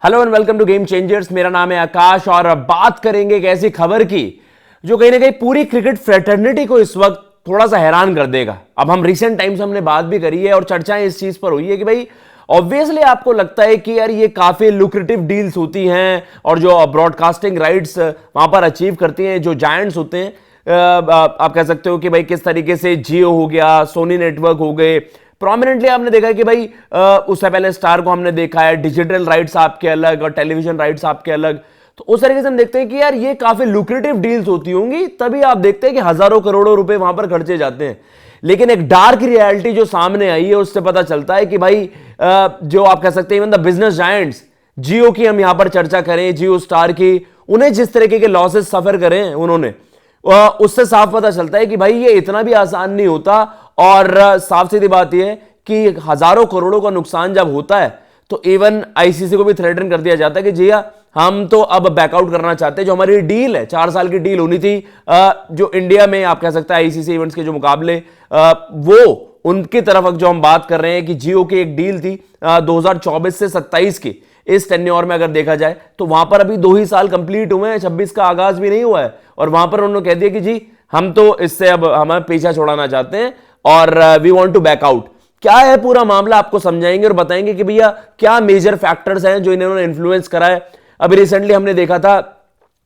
Hello and welcome to game changers. मेरा नाम है आकाश और अब बात करेंगे एक ऐसी खबर की जो कहीं ना कहीं पूरी क्रिकेट फ्रेटर्निटी को इस वक्त थोड़ा सा हैरान कर देगा। अब हम रिसेंट टाइम्स हमने बात भी करी है और चर्चाएं इस चीज पर हुई है कि भाई ऑब्वियसली आपको लगता है कि यार ये काफी लुक्रेटिव डील्स होती हैं और जो ब्रॉडकास्टिंग राइट्स वहां पर अचीव करती हैं जो जायंट्स होते हैं। आप कह सकते हो कि भाई किस तरीके से जियो हो गया, सोनी नेटवर्क हो गए, प्रोमिनेंटली आपने देखा है कि भाई उससे पहले स्टार को हमने देखा है, डिजिटल राइट्स आपके अलग और टेलीविजन राइट्स आपके अलग। तो उस तरीके से हम देखते हैं कि यार ये काफी लुक्रेटिव डील्स होती होंगी, तभी आप देखते हैं कि हजारों करोड़ों रुपए वहां पर खर्चे जाते हैं। लेकिन एक डार्क रियलिटी जो सामने आई है उससे पता चलता है कि भाई जो आप कह सकते हैं इवन द बिजनेस जायंट्स, जियो की हम यहां पर चर्चा करें, जियो स्टार की, उन्हें जिस तरीके के लॉसेस सफर करें उन्होंने, उससे साफ पता चलता है कि भाई ये इतना भी आसान नहीं होता। और साफ सीधी बात यह है कि हजारों करोड़ों का नुकसान जब होता है तो इवन आईसीसी को भी थ्रेटन कर दिया जाता है कि जी हाँ, हम तो अब बैकआउट करना चाहते हैं। जो हमारी डील है, 4 साल की डील होनी थी, जो इंडिया में आप कह सकते हैं आईसीसी इवेंट्स के जो मुकाबले, वो उनकी तरफ जो हम बात कर रहे हैं कि जियो की एक डील थी 2024 से 27 की, इस टेन्योर में अगर देखा जाए तो वहां पर अभी 2 ही साल कंप्लीट हुए हैं, 26 का आगाज भी नहीं हुआ है। और वहां पर उन्होंने कह दिया कि जी हम तो इससे अब हमें पीछा छोड़ाना चाहते हैं और we want to back out. क्या है पूरा मामला आपको समझाएंगे और बताएंगे कि भैया क्या मेजर फैक्टर्स हैं जो इन्होंने इन्फ्लुएंस करा है। अभी रिसेंटली हमने देखा था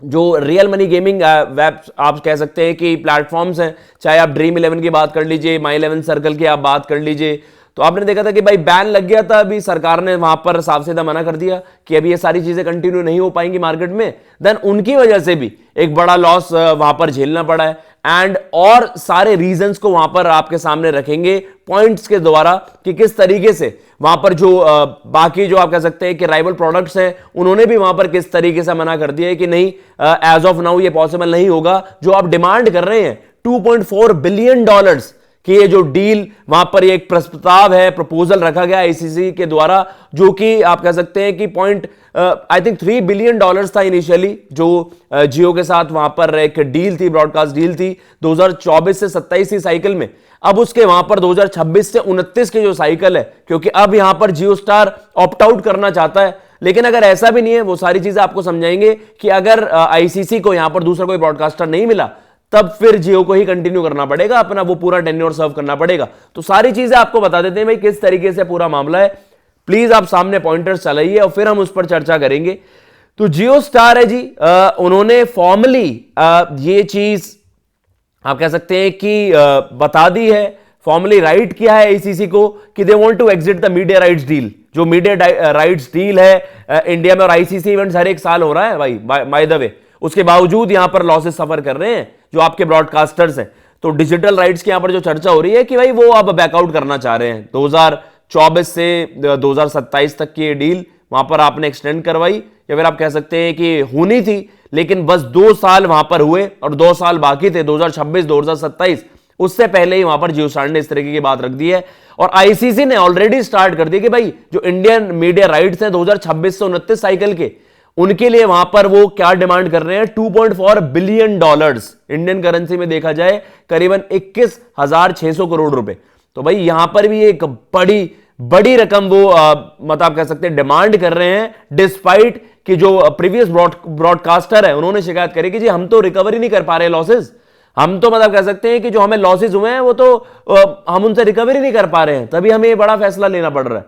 जो रियल मनी गेमिंग वेब आप कह सकते हैं कि प्लेटफॉर्म्स हैं, चाहे आप ड्रीम 11 की बात कर लीजिए, माई 11 सर्कल की आप बात कर लीजिए, तो आपने देखा था कि भाई बैन लग गया था। अभी सरकार ने वहां पर साफ सीधा मना कर दिया कि अभी ये सारी चीजें कंटिन्यू नहीं हो पाएंगी मार्केट में। देन उनकी वजह से भी एक बड़ा लॉस वहां पर झेलना पड़ा है। एंड और सारे रीजंस को वहां पर आपके सामने रखेंगे पॉइंट्स के द्वारा कि किस तरीके से वहां पर जो बाकी जो आप कह सकते हैं कि राइवल प्रोडक्ट्स हैं उन्होंने भी वहां पर किस तरीके से मना कर दिया है कि नहीं, एज ऑफ नाउ ये पॉसिबल नहीं होगा। जो आप डिमांड कर रहे हैं $2.4 बिलियन कि ये जो डील वहां पर एक प्रस्ताव है, प्रपोजल रखा गया आईसीसी के द्वारा, जो कि आप कह सकते हैं कि आई थिंक $3 बिलियन था इनिशियली, जो जियो के साथ वहां पर एक डील थी, ब्रॉडकास्ट डील थी 2024 से 27 की साइकिल में। अब उसके वहां पर 2026 से 29 की जो साइकिल है, क्योंकि अब यहां पर जियो स्टार ऑप्ट आउट करना चाहता है। लेकिन अगर ऐसा भी नहीं है, वो सारी चीजें आपको समझाएंगे कि अगर आईसीसी को यहां पर दूसरा कोई ब्रॉडकास्टर नहीं मिला तब फिर जियो को ही कंटिन्यू करना पड़ेगा, अपना वो पूरा टेन्योर सर्व करना पड़ेगा। तो सारी चीजें आपको बता देते हैं भाई किस तरीके से पूरा मामला है। प्लीज आप सामने पॉइंटर्स चलाइए और फिर हम उस पर चर्चा करेंगे। तो जियो स्टार है जी, उन्होंने फॉर्मली ये चीज आप कह सकते हैं कि बता दी है, फॉर्मली राइट किया है आईसीसी को कि they want to exit the media rights deal. जो मीडिया राइट्स डील है इंडिया में, और आईसीसी इवेंट्स हर एक साल हो रहा है भाई बाय द वे, उसके बावजूद यहां पर लॉसेस सफर कर रहे हैं जो आपके ब्रॉडकास्टर्स हैं। तो डिजिटल राइट्स की यहां पर जो चर्चा हो रही है कि भाई वो अब बैकआउट करना चाह रहे हैं। 2024 से 2027 तक की ये डील वहां पर आपने एक्सटेंड करवाई, या फिर आप कह सकते हैं कि होनी थी, लेकिन बस 2 साल वहां पर हुए और 2 साल बाकी थे, 2026 2027। उससे पहले ही वहां पर जियो स्टार ने इस तरीके की बात रख दी है और आईसीसी ने ऑलरेडी स्टार्ट कर दी कि भाई जो इंडियन मीडिया राइट्स हैं 2026 से 29 साइकिल के, उनके लिए वहां पर वो क्या डिमांड कर रहे हैं, $2.4 बिलियन इंडियन करेंसी में देखा जाए करीबन 21,600 करोड़ रुपए। तो भाई यहां पर भी एक बड़ी रकम वो मतलब कह सकते हैं डिमांड कर रहे हैं, डिस्पाइट कि जो प्रीवियस ब्रॉडकास्टर है उन्होंने शिकायत करी कि जी हम तो रिकवरी नहीं कर पा रहे लॉसेस, हम तो मतलब कह सकते हैं कि जो हमें लॉसेस हुए हैं वो तो हम उनसे रिकवरी नहीं कर पा रहे हैं, तभी हमें ये बड़ा फैसला लेना पड़ रहा है।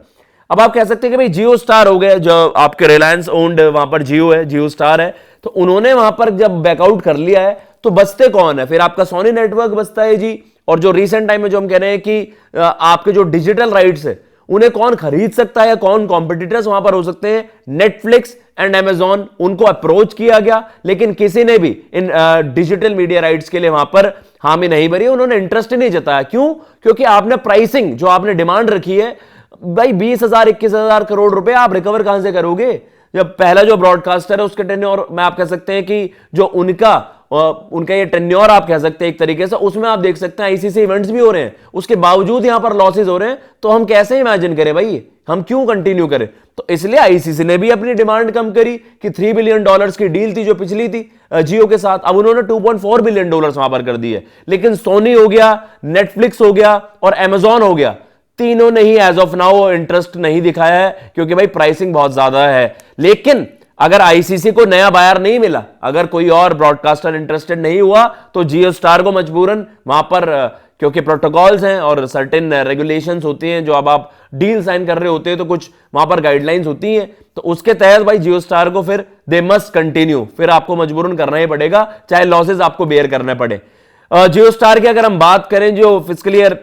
अब आप कह सकते हैं कि भाई जियो स्टार हो गए, जो आपके रिलायंस ओन्ड वहां पर जियो है, जियो स्टार है, तो उन्होंने वहां पर जब बैकआउट कर लिया है तो बचते कौन है, फिर आपका सोनी नेटवर्क बचता है जी। और जो रिसेंट टाइम में जो हम कह रहे हैं कि आपके जो डिजिटल राइट्स है उन्हें कौन खरीद सकता है, कौन कॉम्पिटिटर्स वहां पर हो सकते हैं, नेटफ्लिक्स एंड अमेजॉन, उनको अप्रोच किया गया लेकिन किसी ने भी इन डिजिटल मीडिया राइट्स के लिए वहां पर हामी नहीं भरी, उन्होंने इंटरेस्ट नहीं जताया। क्यों? क्योंकि आपने प्राइसिंग जो आपने डिमांड रखी है भाई 20,000 21,000 करोड़ रुपए आप रिकवर कहां से करोगे, जब पहला जो ब्रॉडकास्टर है उसके टेन्योर में आप कह सकते हैं कि जो उनका ये टेन्योर आप कह सकते हैं एक तरीके से, उसमें आप देख सकते हैं आईसीसी इवेंट्स भी हो रहे हैं, उसके बावजूद यहां पर लॉसेस हो रहे हैं। तो हम कैसे इमेजिन करें भाई, हम क्यों कंटिन्यू करें? तो इसलिए आईसीसी ने भी अपनी डिमांड कम करी कि $3 बिलियन की डील थी जो पिछली थी जियो के साथ, अब उन्होंने $2.4 बिलियन वहां पर कर दी है। लेकिन सोनी हो गया, नेटफ्लिक्स हो गया और अमेजॉन हो गया, तीनों ने ही एज ऑफ नाउ इंटरेस्ट नहीं दिखाया है, क्योंकि भाई प्राइसिंग बहुत ज्यादा है। लेकिन अगर आईसीसी को नया बायर नहीं मिला, अगर कोई और ब्रॉडकास्टर इंटरेस्टेड नहीं हुआ, तो जियो स्टार को मजबूरन वहां पर, क्योंकि प्रोटोकॉल्स हैं और सर्टेन रेगुलेशंस होती हैं, जो अब आप डील साइन कर रहे होते हैं तो कुछ वहां पर गाइडलाइंस होती हैं, तो उसके तहत भाई जियो स्टार को फिर दे मस्ट कंटिन्यू, फिर आपको मजबूरन करना ही पड़ेगा, चाहे लॉसेज आपको बेयर करने पड़े। जियो स्टार की अगर हम बात करें, जो फिस्कल ईयर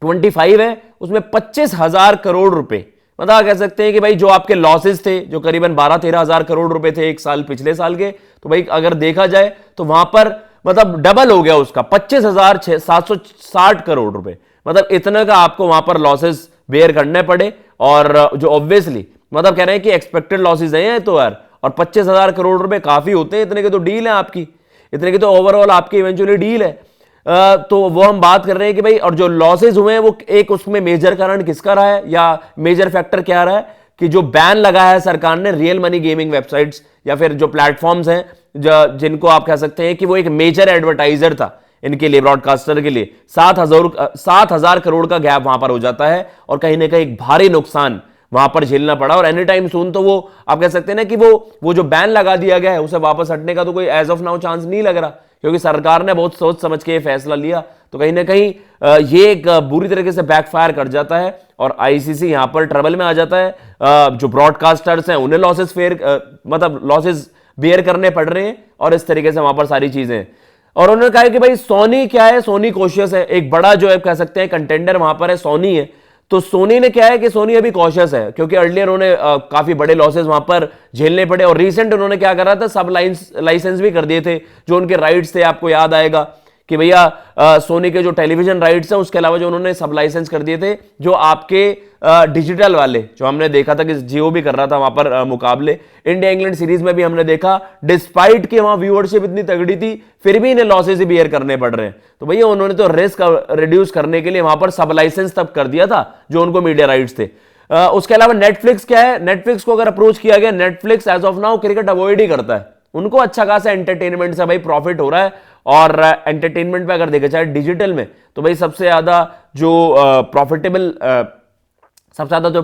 25 है, उसमें 25,000 करोड़ रुपए, मतलब कह सकते हैं कि भाई जो आपके लॉसेस थे, जो करीबन 12-13 हजार करोड़ रुपए थे एक साल पिछले साल के, तो भाई अगर देखा जाए तो वहां पर मतलब डबल हो गया उसका, 25,760 करोड़ रुपए, मतलब इतना का आपको वहां पर लॉसेस बेयर करने पड़े। और जो ऑब्वियसली मतलब कह रहे हैं कि एक्सपेक्टेड लॉसेस हैं तो यार, और 25,000 करोड़ रुपए काफी होते हैं, इतने की तो डील है आपकी, इतने की तो ओवरऑल आपकी इवेंचुअली डील है। तो वो हम बात कर रहे हैं कि भाई, और जो लॉसेज हुए हैं वो एक उसमें मेजर कारण किसका रहा है, या मेजर फैक्टर क्या रहा है, कि जो बैन लगाया है सरकार ने रियल मनी गेमिंग वेबसाइट्स या फिर जो प्लेटफॉर्म्स हैं, जिनको आप कह सकते हैं कि वो एक मेजर एडवर्टाइजर था इनके लिए, ब्रॉडकास्टर के लिए, 7,000 करोड़ का गैप वहां पर हो जाता है, और कहीं ना कहीं भारी नुकसान वहां पर झेलना पड़ा। और एनी टाइम सून तो वो आप कह सकते हैं ना कि वो जो बैन लगा दिया गया है उसे वापस हटने का तो कोई एज ऑफ नाउ चांस नहीं लग रहा, क्योंकि सरकार ने बहुत सोच समझ के ये फैसला लिया। तो कहीं ना कहीं ये एक बुरी तरीके से बैकफायर कर जाता है और आईसीसी यहां पर ट्रबल में आ जाता है। जो ब्रॉडकास्टर्स हैं उन्हें लॉसेस मतलब लॉसेस बेयर करने पड़ रहे हैं, और इस तरीके से वहां पर सारी चीजें। और उन्होंने कहा कि भाई सोनी क्या है, सोनी कॉशियस है, एक बड़ा जो है कह सकते हैं कंटेंडर वहां पर है सोनी है। तो सोनी ने क्या है कि सोनी अभी कॉशियस है, क्योंकि अर्लियर उन्होंने काफी बड़े लॉसेस वहां पर झेलने पड़े, और रिसेंट उन्होंने क्या करा था, सब लाइसेंस भी कर दिए थे जो उनके राइट्स थे। आपको याद आएगा कि भैया सोनी के जो टेलीविजन राइट्स हैं उसके अलावा जो उन्होंने सब लाइसेंस कर दिए थे, जो आपके डिजिटल वाले, जो हमने देखा था कि जियो भी कर रहा था वहां पर मुकाबले, इंडिया इंग्लैंड सीरीज में भी हमने देखा, डिस्पाइट कि वहां व्यूअरशिप इतनी तगड़ी थी, फिर भी इन्हें लॉसेस ही बियर करने पड़ रहे हैं। तो भैया उन्होंने तो रिस्क रिड्यूस करने के लिए वहां पर सब लाइसेंस तब कर दिया था जो उनको मीडिया राइट्स थे। उसके अलावा नेटफ्लिक्स क्या है, नेटफ्लिक्स को अगर अप्रोच किया गया, Netflix as of now cricket avoid ही करता है, उनको अच्छा खासा एंटरटेनमेंट से भाई प्रॉफिट हो रहा है। और एंटरटेनमेंट पे अगर देखा जाए डिजिटल में, तो भाई सबसे ज्यादा जो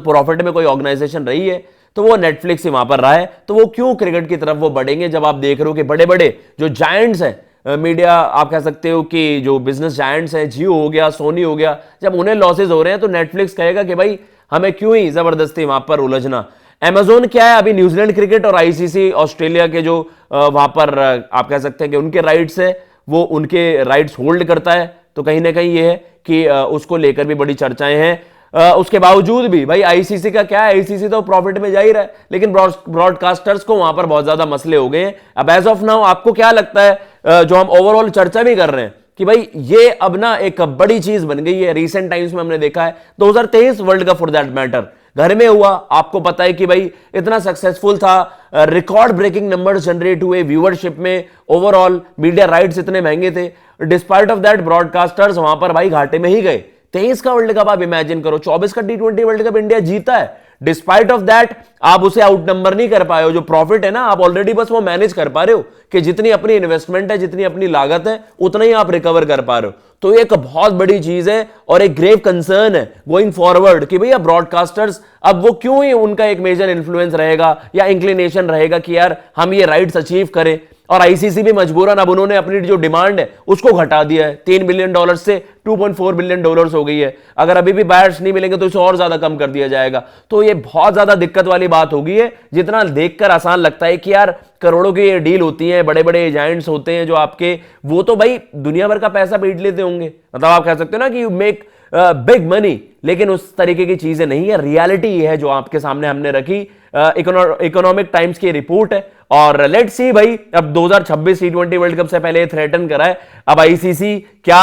प्रॉफिट में कोई ऑर्गेनाइजेशन रही है तो वो नेटफ्लिक्स ही वहां पर रहा है। तो वो क्यों क्रिकेट की तरफ वो बढ़ेंगे, जब आप देख रहे हो कि बड़े बड़े जो जायंट्स हैं मीडिया, आप कह सकते हो कि जो बिजनेस जायंट्स हैं, जियो हो गया, सोनी हो गया, जब उन्हें लॉसेज हो रहे हैं तो नेटफ्लिक्स कहेगा कि भाई हमें क्यों ही जबरदस्ती वहां पर उलझना। अमेजोन क्या है, अभी न्यूजीलैंड क्रिकेट और आईसीसी ऑस्ट्रेलिया के जो वहां पर आप कह सकते हैं कि उनके राइट्स है, वो उनके राइट्स होल्ड करता है। तो कहीं ना कहीं ये है कि उसको लेकर भी बड़ी चर्चाएं हैं। उसके बावजूद भी भाई आईसीसी का क्या है, आईसीसी तो प्रॉफिट में जा ही रहा है, लेकिन ब्रॉडकास्टर्स को वहां पर बहुत ज्यादा मसले हो गए हैं। अब एज ऑफ नाउ आपको क्या लगता है, जो हम ओवरऑल चर्चा भी कर रहे हैं कि भाई ये अब ना एक बड़ी चीज बन गई है, रीसेंट टाइम्स में हमने देखा है 2023 world cup for that matter घर में हुआ, आपको पता है कि भाई इतना सक्सेसफुल था, रिकॉर्ड ब्रेकिंग नंबर्स जनरेट हुए व्यूअरशिप में, ओवरऑल मीडिया राइट्स इतने महंगे थे, डिस्पाइट ऑफ दैट ब्रॉडकास्टर्स वहां पर भाई घाटे में ही गए। 23 का वर्ल्ड कप आप इमेजिन करो, 24 का T20 वर्ल्ड कप इंडिया जीता है, डिस्पाइट ऑफ दैट आप उसे आउट नंबर नहीं कर पाए हो। जो प्रॉफिट है ना, आप ऑलरेडी बस वो मैनेज कर पा रहे हो कि जितनी अपनी इन्वेस्टमेंट है, जितनी अपनी लागत है, उतना ही आप रिकवर कर पा रहे हो। तो एक बहुत बड़ी चीज है और एक ग्रेव कंसर्न है गोइंग फॉरवर्ड कि भैया ब्रॉडकास्टर्स अब वो क्यों ही उनका एक मेजर इन्फ्लुएंस रहेगा या इंक्लिनेशन रहेगा कि यार हम ये राइट्स अचीव करें। और आईसीसी भी मजबूरन अब उन्होंने अपनी जो डिमांड है उसको घटा दिया है, $3 बिलियन से $2.4 बिलियन हो गई है। अगर अभी भी बायर्स नहीं मिलेंगे तो इसे और ज्यादा कम कर दिया जाएगा। तो ये बहुत ज्यादा दिक्कत वाली बात हो गई है। जितना देखकर आसान लगता है कि यार करोड़ों की ये डील होती है, बड़े बड़े एजेंट्स होते हैं जो आपके, वो तो भाई दुनिया भर का पैसा पीट लेते होंगे, मतलब आप कह सकते हो ना कि यू मेक बिग मनी, लेकिन उस तरीके की चीजें नहीं है। रियलिटी ये है जो आपके सामने हमने रखी, इकोनॉमिक टाइम्स की रिपोर्ट है। और लेट्स सी भाई, अब 2026 T20 वर्ल्ड कप से पहले थ्रेटन करा है, अब आईसीसी क्या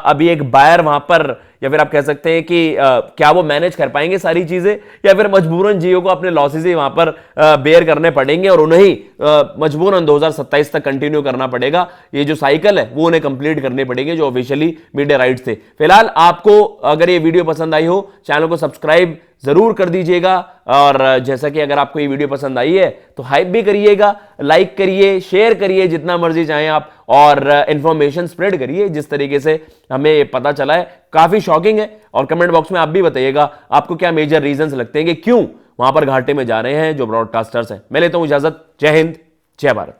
अभी एक बायर वहां पर, या फिर आप कह सकते हैं कि क्या वो मैनेज कर पाएंगे सारी चीजें, या फिर मजबूरन जियो को अपने लॉसेस ही वहां पर बेयर करने पड़ेंगे और उन्हें मजबूरन 2027 तक कंटिन्यू करना पड़ेगा। ये जो साइकिल है वो उन्हें कंप्लीट करने पड़ेंगे जो ऑफिशियली मीडिया राइट्स थे। फिलहाल आपको अगर ये वीडियो पसंद आई हो, चैनल को सब्सक्राइब जरूर कर दीजिएगा। और जैसा कि अगर आपको ये वीडियो पसंद आई है तो हाइप भी करिएगा, लाइक करिए, शेयर करिए जितना मर्जी चाहें आप, और इंफॉर्मेशन स्प्रेड करिए जिस तरीके से हमें पता चला है, काफी शॉकिंग है। और कमेंट बॉक्स में आप भी बताइएगा आपको क्या मेजर रीजंस लगते हैं कि क्यों वहां पर घाटे में जा रहे हैं जो ब्रॉडकास्टर्स हैं। मैं लेता हूं इजाजत। जय हिंद, जय भारत।